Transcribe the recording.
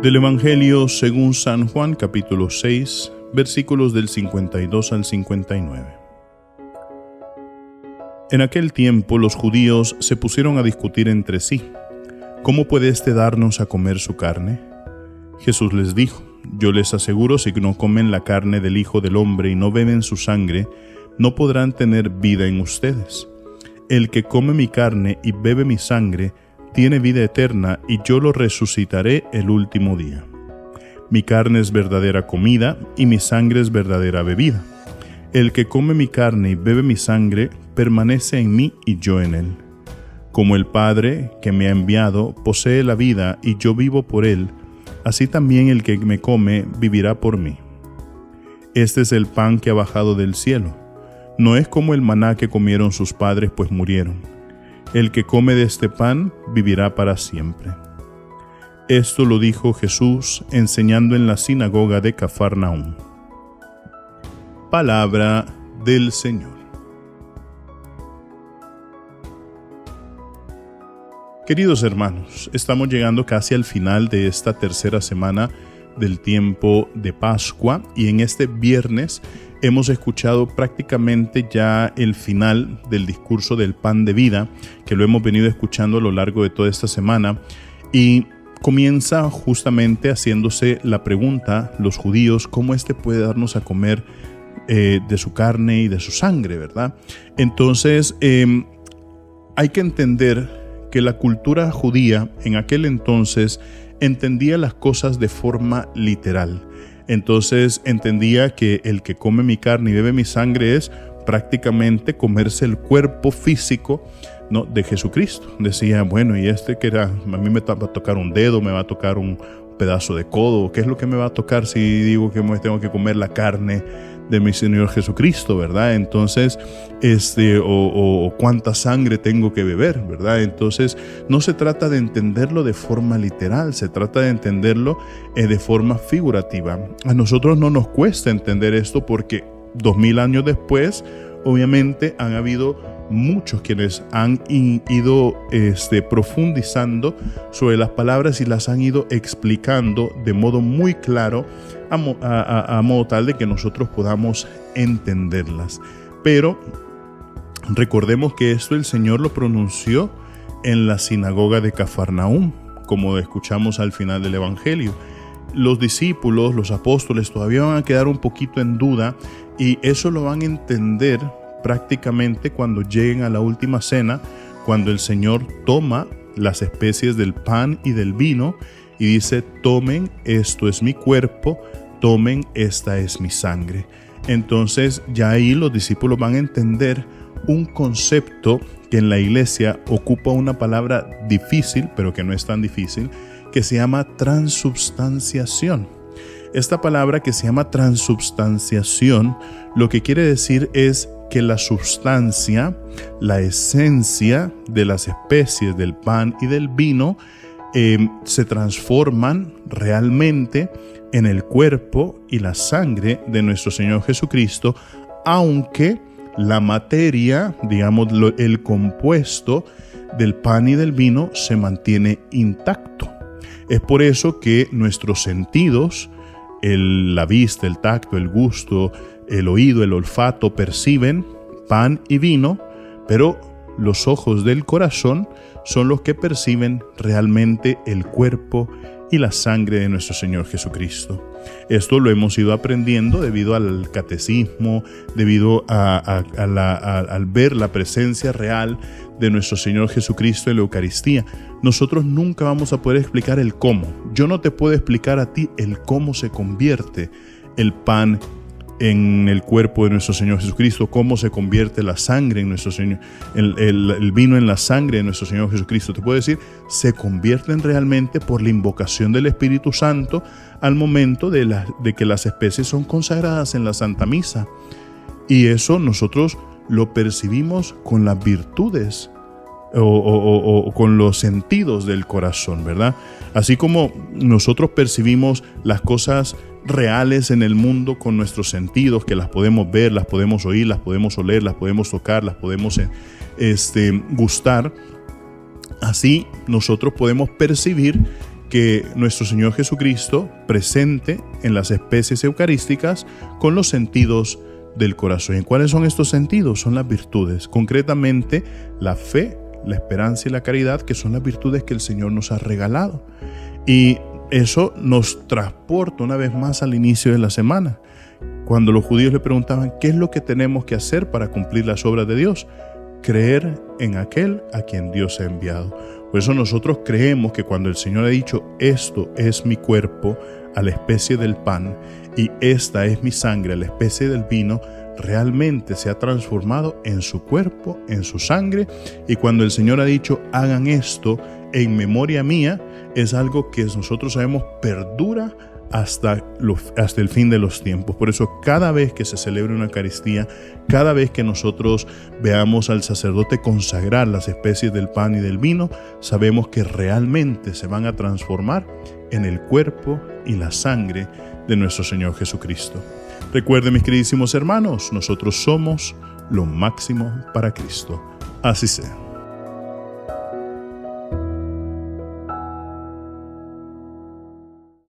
Del Evangelio según San Juan, capítulo 6, versículos del 52 al 59. En aquel tiempo los judíos se pusieron a discutir entre sí: ¿cómo puede éste darnos a comer su carne? Jesús les dijo: yo les aseguro, si no comen la carne del Hijo del Hombre y no beben su sangre, no podrán tener vida en ustedes. El que come mi carne y bebe mi sangre tiene vida eterna, y yo lo resucitaré el último día. Mi carne es verdadera comida, y mi sangre es verdadera bebida. El que come mi carne y bebe mi sangre, permanece en mí y yo en él. Como el Padre que me ha enviado posee la vida, y yo vivo por él, así también el que me come vivirá por mí. Este es el pan que ha bajado del cielo. No es como el maná que comieron sus padres, pues murieron. El que come de este pan vivirá para siempre. Esto lo dijo Jesús enseñando en la sinagoga de Cafarnaúm. Palabra del Señor. Queridos hermanos, estamos llegando casi al final de esta tercera semana del tiempo de Pascua, y en este viernes hemos escuchado prácticamente ya el final del discurso del pan de vida, que lo hemos venido escuchando a lo largo de toda esta semana, y comienza justamente haciéndose la pregunta los judíos: ¿cómo éste puede darnos a comer de su carne y de su sangre, verdad? Entonces hay que entender que la cultura judía en aquel entonces entendía las cosas de forma literal. Entonces entendía que el que come mi carne y bebe mi sangre es prácticamente comerse el cuerpo físico, ¿no?, de Jesucristo. Decía, bueno, y que era, a mí me va a tocar un dedo, me va a tocar un pedazo de codo, ¿qué es lo que me va a tocar si digo que me tengo que comer la carne de mi Señor Jesucristo, verdad? Entonces, o cuánta sangre tengo que beber, ¿verdad? Entonces, no se trata de entenderlo de forma literal, se trata de entenderlo de forma figurativa. A nosotros no nos cuesta entender esto porque 2000 años después, obviamente, han habido muchos quienes han ido profundizando sobre las palabras y las han ido explicando de modo muy claro, a modo tal de que nosotros podamos entenderlas. Pero recordemos que esto el Señor lo pronunció en la sinagoga de Cafarnaúm, como escuchamos al final del Evangelio. Los discípulos, los apóstoles, todavía van a quedar un poquito en duda, y eso lo van a entender prácticamente cuando lleguen a la última cena, cuando el Señor toma las especies del pan y del vino y dice: tomen, esto es mi cuerpo, tomen, esta es mi sangre. Entonces ya ahí los discípulos van a entender un concepto que en la iglesia ocupa una palabra difícil, pero que no es tan difícil, que se llama transubstanciación. Esta palabra que se llama transubstanciación, lo que quiere decir es que la sustancia, la esencia de las especies del pan y del vino se transforman realmente en el cuerpo y la sangre de nuestro Señor Jesucristo, aunque la materia, digamos, el compuesto del pan y del vino se mantiene intacto. Es por eso que nuestros sentidos, la vista, el tacto, el gusto, el oído, el olfato, perciben pan y vino, pero los ojos del corazón son los que perciben realmente el cuerpo y la sangre de nuestro Señor Jesucristo. Esto lo hemos ido aprendiendo debido al catecismo, debido al ver la presencia real de nuestro Señor Jesucristo en la Eucaristía. Nosotros nunca vamos a poder explicar el cómo. Yo no te puedo explicar a ti el cómo se convierte el pan en el cuerpo de nuestro Señor Jesucristo, cómo se convierte la sangre en nuestro Señor, el vino en la sangre de nuestro Señor Jesucristo. Te puedo decir, se convierten realmente por la invocación del Espíritu Santo al momento de que las especies son consagradas en la Santa Misa. Y eso nosotros lo percibimos con las virtudes o con los sentidos del corazón, ¿verdad? Así como nosotros percibimos las cosas reales en el mundo con nuestros sentidos, que las podemos ver, las podemos oír, las podemos oler, las podemos tocar, las podemos gustar. Así nosotros podemos percibir que nuestro Señor Jesucristo presente en las especies eucarísticas con los sentidos del corazón. ¿Y cuáles son estos sentidos? Son las virtudes, concretamente la fe, la esperanza y la caridad, que son las virtudes que el Señor nos ha regalado. Y eso nos transporta una vez más al inicio de la semana, cuando los judíos le preguntaban ¿qué es lo que tenemos que hacer para cumplir las obras de Dios? Creer en aquel a quien Dios ha enviado. Por eso nosotros creemos que cuando el Señor ha dicho esto es mi cuerpo a la especie del pan y esta es mi sangre a la especie del vino, realmente se ha transformado en su cuerpo, en su sangre. Y cuando el Señor ha dicho hagan esto en memoria mía, es algo que nosotros sabemos perdura hasta el fin de los tiempos. Por eso cada vez que se celebre una Eucaristía, cada vez que nosotros veamos al sacerdote consagrar las especies del pan y del vino, sabemos que realmente se van a transformar en el cuerpo y la sangre de nuestro Señor Jesucristo. Recuerden, mis queridísimos hermanos, nosotros somos lo máximo para Cristo. Así sea.